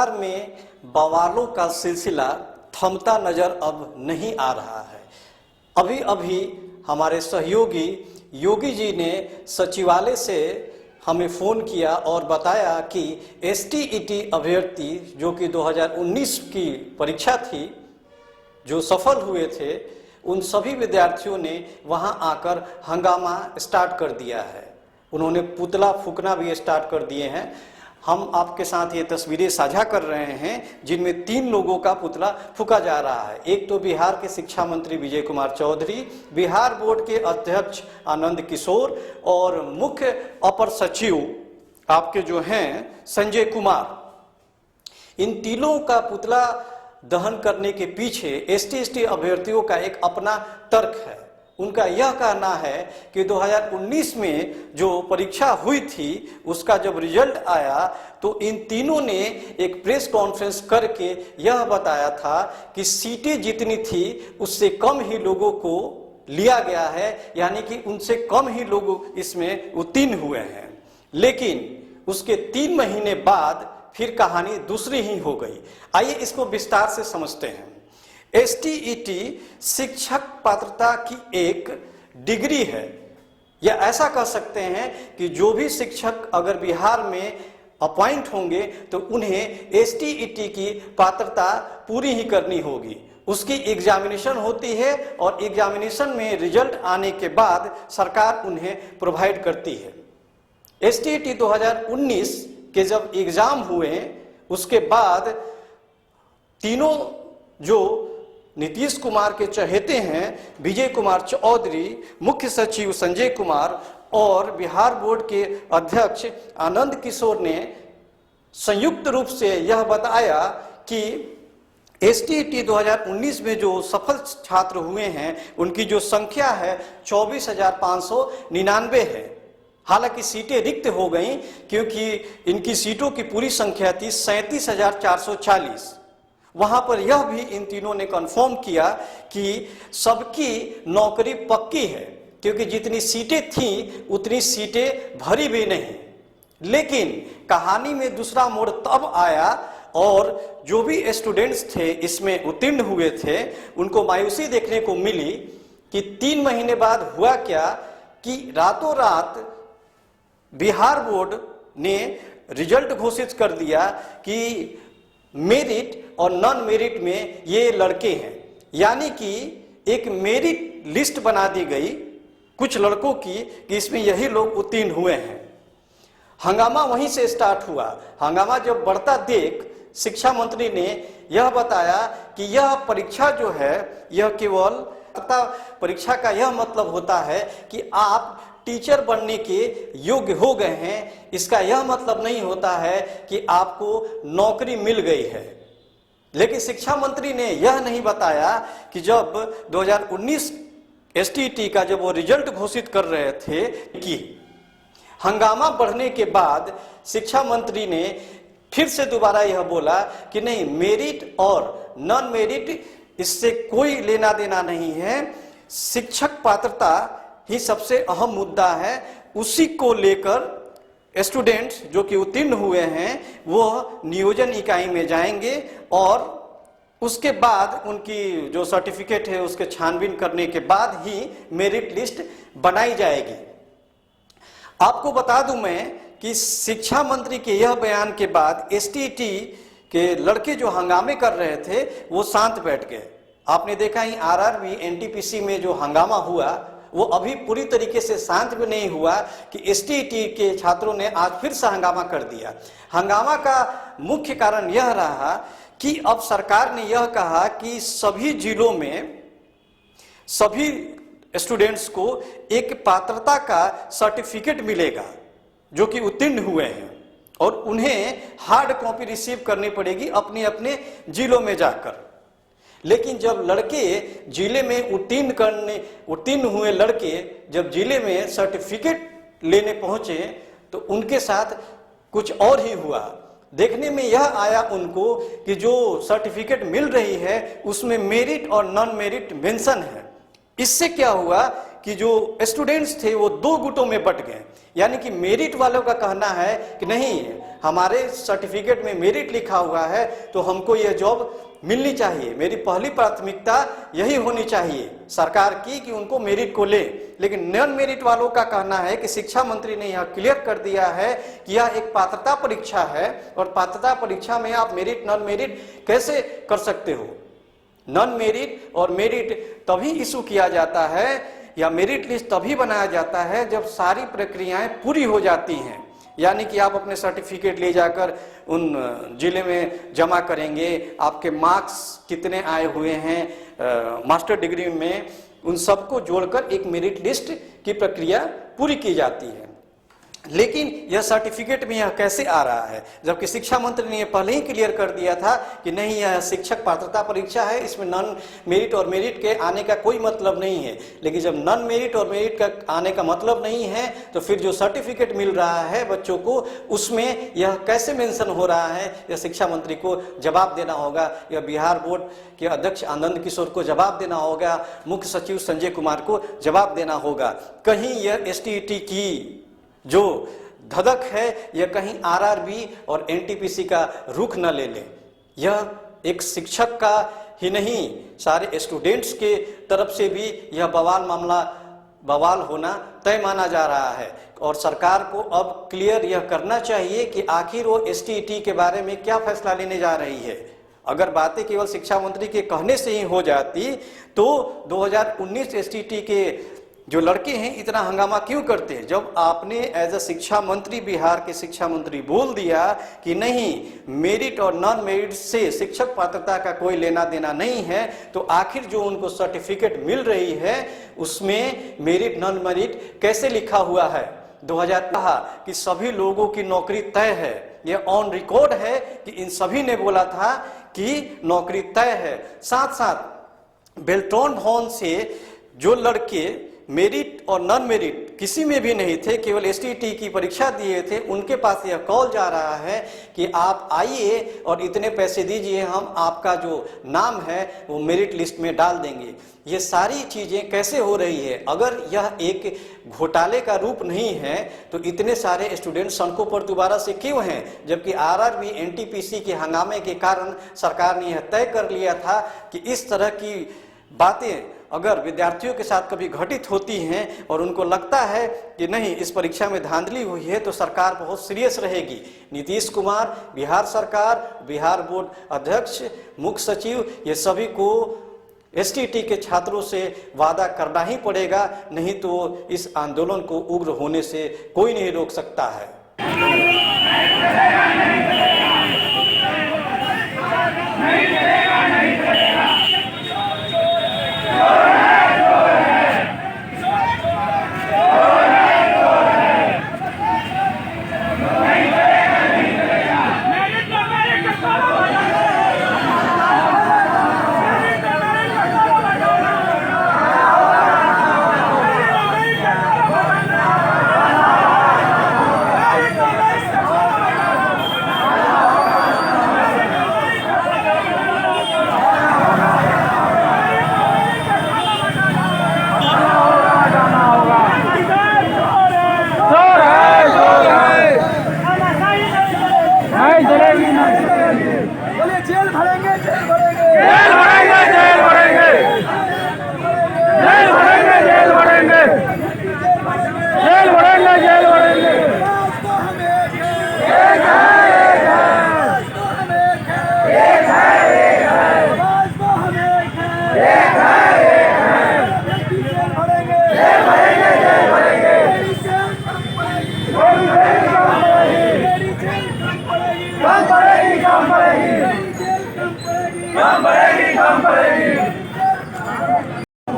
बिहार में बवालों का सिलसिला थमता नजर अब नहीं आ रहा है। अभी अभी हमारे सहयोगी योगी जी ने सचिवालय से हमें फ़ोन किया और बताया कि एसटीईटी अभ्यर्थी जो कि 2019 की परीक्षा थी, जो सफल हुए थे, उन सभी विद्यार्थियों ने वहां आकर हंगामा स्टार्ट कर दिया है। उन्होंने पुतला फूंकना भी स्टार्ट कर दिए हैं। हम आपके साथ ये तस्वीरें साझा कर रहे हैं जिनमें 3 लोगों का पुतला फूंका जा रहा है। एक तो बिहार के शिक्षा मंत्री विजय कुमार चौधरी, बिहार बोर्ड के अध्यक्ष आनंद किशोर और मुख्य अपर सचिव आपके जो हैं संजय कुमार। इन तीनों का पुतला दहन करने के पीछे एसटी अभ्यर्थियों का एक अपना तर्क है। उनका यह कहना है कि 2019 में जो परीक्षा हुई थी उसका जब रिजल्ट आया तो इन तीनों ने एक प्रेस कॉन्फ्रेंस करके यह बताया था कि सीटें जितनी थी उससे कम ही लोगों को लिया गया है, यानी कि उनसे कम ही लोग इसमें उत्तीर्ण हुए हैं। लेकिन उसके 3 महीने बाद फिर कहानी दूसरी ही हो गई। आइए इसको विस्तार से समझते हैं। एसटीईटी शिक्षक पात्रता की एक डिग्री है, या ऐसा कह सकते हैं कि जो भी शिक्षक अगर बिहार में अपॉइंट होंगे तो उन्हें एसटीईटी की पात्रता पूरी ही करनी होगी। उसकी एग्जामिनेशन होती है और एग्जामिनेशन में रिजल्ट आने के बाद सरकार उन्हें प्रोवाइड करती है। एसटीईटी 2019 के जब एग्जाम हुए उसके बाद तीनों जो नीतीश कुमार के चहेते हैं विजय कुमार चौधरी, मुख्य सचिव संजय कुमार और बिहार बोर्ड के अध्यक्ष आनंद किशोर ने संयुक्त रूप से यह बताया कि एसटीईटी 2019 में जो सफल छात्र हुए हैं उनकी जो संख्या है 24,599 है। हालांकि सीटें रिक्त हो गई क्योंकि इनकी सीटों की पूरी संख्या थी 37,440। वहां पर यह भी इन तीनों ने कंफर्म किया कि सबकी नौकरी पक्की है, क्योंकि जितनी सीटें थीं उतनी सीटें भरी भी नहीं। लेकिन कहानी में दूसरा मोड़ तब आया और जो भी स्टूडेंट्स थे इसमें उत्तीर्ण हुए थे उनको मायूसी देखने को मिली कि 3 महीने बाद हुआ क्या कि रातों रात बिहार बोर्ड ने रिजल्ट घोषित कर दिया कि मेरिट और नॉन मेरिट में ये लड़के हैं, यानी कि एक मेरिट लिस्ट बना दी गई कुछ लड़कों की कि इसमें यही लोग उत्तीर्ण हुए हैं। हंगामा वहीं से स्टार्ट हुआ। हंगामा जब बढ़ता देख शिक्षा मंत्री ने यह बताया कि यह परीक्षा जो है यह केवल परीक्षा का यह मतलब होता है कि आप टीचर बनने के योग्य हो गए हैं, इसका यह मतलब नहीं होता है कि आपको नौकरी मिल गई है। लेकिन शिक्षा मंत्री ने यह नहीं बताया कि जब 2019 एसटीईटी का जब वो रिजल्ट घोषित कर रहे थे कि हंगामा बढ़ने के बाद शिक्षा मंत्री ने फिर से दोबारा यह बोला कि नहीं, मेरिट और नॉन मेरिट इससे कोई लेना देना नहीं है, शिक्षक पात्रता ही सबसे अहम मुद्दा है। उसी को लेकर स्टूडेंट्स जो कि उत्तीर्ण हुए हैं वो नियोजन इकाई में जाएंगे और उसके बाद उनकी जो सर्टिफिकेट है उसके छानबीन करने के बाद ही मेरिट लिस्ट बनाई जाएगी। आपको बता दूं मैं कि शिक्षा मंत्री के यह बयान के बाद एसटीईटी के लड़के जो हंगामे कर रहे थे वो शांत बैठ गए। आपने देखा ही आरआरबी एनटीपीसी में जो हंगामा हुआ वो अभी पूरी तरीके से शांत भी नहीं हुआ कि एसटीईटी के छात्रों ने आज फिर से हंगामा कर दिया। हंगामा का मुख्य कारण यह रहा कि अब सरकार ने यह कहा कि सभी जिलों में सभी स्टूडेंट्स को एक पात्रता का सर्टिफिकेट मिलेगा जो कि उत्तीर्ण हुए हैं और उन्हें हार्ड कॉपी रिसीव करनी पड़ेगी अपने अपने जिलों में जाकर। लेकिन जब लड़के जिले में उत्तीर्ण हुए लड़के जब जिले में सर्टिफिकेट लेने पहुंचे तो उनके साथ कुछ और ही हुआ। देखने में यह आया उनको कि जो सर्टिफिकेट मिल रही है उसमें मेरिट और नॉन मेरिट मेंशन है। इससे क्या हुआ कि जो स्टूडेंट्स थे वो दो गुटों में बट गए। यानी कि मेरिट वालों का कहना है कि नहीं, हमारे सर्टिफिकेट में मेरिट लिखा हुआ है तो हमको यह जॉब मिलनी चाहिए, मेरी पहली प्राथमिकता यही होनी चाहिए सरकार की कि उनको मेरिट को ले। लेकिन नॉन मेरिट वालों का कहना है कि शिक्षा मंत्री ने यह क्लियर कर दिया है कि यह एक पात्रता परीक्षा है और पात्रता परीक्षा में आप मेरिट नॉन मेरिट कैसे कर सकते हो। नॉन मेरिट और मेरिट तभी इशू किया जाता है या मेरिट लिस्ट तभी बनाया जाता है जब सारी प्रक्रियाएं पूरी हो जाती हैं। यानी कि आप अपने सर्टिफिकेट ले जाकर उन जिले में जमा करेंगे, आपके मार्क्स कितने आए हुए हैं मास्टर डिग्री में, उन सबको जोड़कर एक मेरिट लिस्ट की प्रक्रिया पूरी की जाती है। लेकिन यह सर्टिफिकेट में यह कैसे आ रहा है, जबकि शिक्षा मंत्री ने यह पहले ही क्लियर कर दिया था कि नहीं, यह शिक्षक पात्रता परीक्षा है, इसमें नॉन मेरिट और मेरिट के आने का कोई मतलब नहीं है। लेकिन जब नॉन मेरिट और मेरिट का आने का मतलब नहीं है तो फिर जो सर्टिफिकेट मिल रहा है बच्चों को, उसमें यह कैसे मेंशन हो रहा है, यह शिक्षा मंत्री को जवाब देना होगा, यह बिहार बोर्ड के अध्यक्ष आनंद किशोर को जवाब देना होगा, मुख्य सचिव संजय कुमार को जवाब देना होगा। कहीं यह STET की जो धधक है यह कहीं RRB और NTPC का रुख न ले ले। यह एक शिक्षक का ही नहीं, सारे स्टूडेंट्स के तरफ से भी यह बवाल होना तय माना जा रहा है। और सरकार को अब क्लियर यह करना चाहिए कि आखिर वो STET के बारे में क्या फैसला लेने जा रही है। अगर बातें केवल शिक्षा मंत्री के कहने से ही हो जाती तो 2019 STET के जो लड़के हैं इतना हंगामा क्यों करते हैं। जब आपने एज अ शिक्षा मंत्री, बिहार के शिक्षा मंत्री बोल दिया कि नहीं, मेरिट और नॉन मेरिट से शिक्षक पात्रता का कोई लेना देना नहीं है, तो आखिर जो उनको सर्टिफिकेट मिल रही है उसमें मेरिट नॉन मेरिट कैसे लिखा हुआ है। 2000 कहा कि सभी लोगों की नौकरी तय है, यह ऑन रिकॉर्ड है कि इन सभी ने बोला था कि नौकरी तय है। साथ साथ बेल्ट्रॉन हॉर्न से जो लड़के मेरिट और नॉन मेरिट किसी में भी नहीं थे, केवल STET की परीक्षा दिए थे, उनके पास यह कॉल जा रहा है कि आप आइए और इतने पैसे दीजिए, हम आपका जो नाम है वो मेरिट लिस्ट में डाल देंगे। ये सारी चीजें कैसे हो रही है। अगर यह एक घोटाले का रूप नहीं है तो इतने सारे स्टूडेंट सड़कों पर दोबारा से क्यों हैं, जबकि RRB NTPC के हंगामे के कारण सरकार ने यह तय कर लिया था कि इस तरह की बातें अगर विद्यार्थियों के साथ कभी घटित होती हैं और उनको लगता है कि नहीं इस परीक्षा में धांधली हुई है तो सरकार बहुत सीरियस रहेगी। नीतीश कुमार, बिहार सरकार, बिहार बोर्ड अध्यक्ष, मुख्य सचिव, ये सभी को STET के छात्रों से वादा करना ही पड़ेगा, नहीं तो इस आंदोलन को उग्र होने से कोई नहीं रोक सकता है।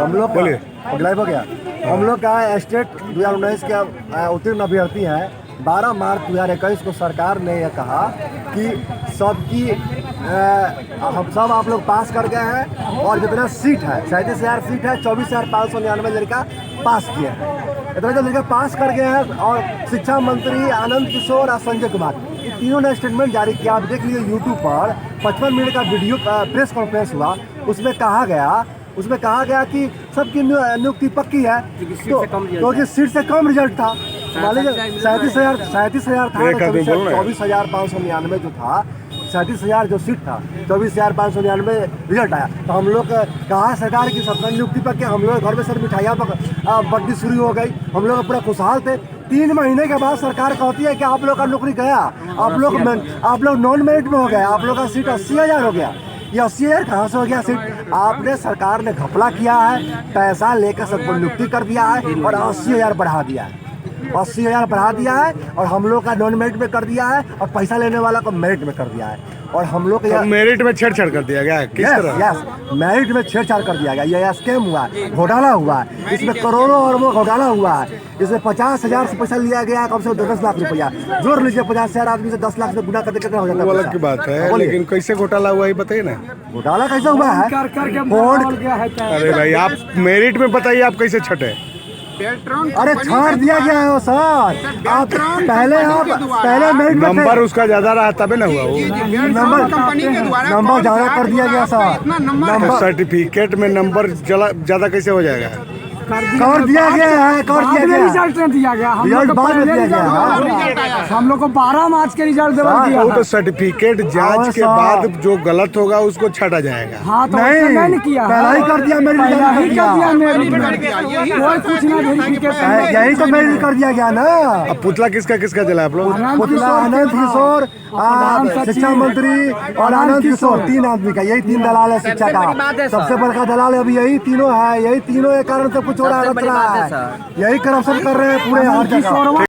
हम लोग लाइव हो गया। हम लोग का स्टेट 2019 के उत्तीर्ण अभ्यर्थी हैं। 12 मार्च 2021 को सरकार ने यह कहा कि सबकी हम सब आप लोग पास कर गए हैं और जितना सीट है 37,000 सीट है, 24,599 लड़का पास किए हैं। इतना जो लड़का पास कर गए हैं और शिक्षा मंत्री आनंद किशोर और संजय कुमार तीनों ने स्टेटमेंट जारी किया। आप देख लीजिए यूट्यूब पर 55 मिनट का वीडियो प्रेस कॉन्फ्रेंस हुआ, उसमें कहा गया उसमें कहा गया कि सबकी नियुक्ति पक्की है, क्योंकि सीट से कम रिजल्ट था। 37,000 था, 24,599 जो था, 37,000 जो सीट था, 24,599 रिजल्ट आया। तो हम लोग कहा सरकार की सबका नियुक्ति पक्की, हम लोग घर में सर मिठाइयाँ बंटनी शुरू हो गई, हम लोग पूरा खुशहाल थे। 3 महीने के बाद सरकार कहती है कि आप लोग का नौकरी गया, आप लोग नॉन मेरिट में हो गए, आप लोग का सीट 80,000 हो गया। ये 80,000 कहाँ से हो गया सीट? आपने सरकार ने घपला किया है, पैसा लेकर सबको नियुक्ति कर दिया है और 80,000 बढ़ा दिया है, 80,000 बढ़ा दिया है, और हम लोग का नॉन मेरिट में कर दिया है, और पैसा लेने वाला को मेरिट में कर दिया है। और हम लोग तो मेरिट में छेड़छाड़ कर दिया गया है, किस तरह? यस, मेरिट में छेड़छाड़ कर दिया गया। ये स्कैम हुआ है, घोटाला हुआ है, इसमें करोड़ों अरबों घोटाला हुआ है। इसमें 50,000 से पैसा लिया गया है, कम से कम 10 लाख रुपया। जोड़ लीजिए, 50,000 आदमी से 10 लाख से गुना करके कितना हो जाता है? वो अलग की बात है, लेकिन कैसे घोटाला हुआ ये बताइए ना। घोटाला कैसे हुआ है? अरे भाई आप मेरिट में बताइए, आप कैसे छटे? अरे छाड़ दिया गया है वो सर। आप पहले मेरिट में नंबर उसका ज्यादा रहा तबे ना हुआ वो। नंबर ज्यादा कर दिया गया सर। नंबर सर्टिफिकेट में नंबर ज्यादा कैसे हो जाएगा? कर दिया गया है, कर दिया गया। रिजल्ट नहीं दिया गया, हम लोग रिजल्ट को बाद में पहले दिया रिजल्ट गया। हम लोग को 12 मार्च के रिजल्ट दिया वो तो था। सर्टिफिकेट जांच के बाद जो गलत होगा उसको छाटा जाएगा। हाँ, तो नहीं, नहीं किया, पहला ही कर दिया, मेरिट पहला ही कर दिया, दिया। कोई कुछ ना वेरिफिकेशन। यही तो मेरिट कर दिया गया ना। अब पुतला किसका किसका जला आप लोग? पुतला आनंद किशोर, शिक्षा मंत्री और आनंद किशोर, 3 आदमी का, यही 3 दलाल है शिक्षा का। सबसे बड़का दलाल अभी यही तीनों है, यही तीनों के कारण सब कुछ हो रहा है, यही करप्शन कर रहे हैं पूरे हर जगह।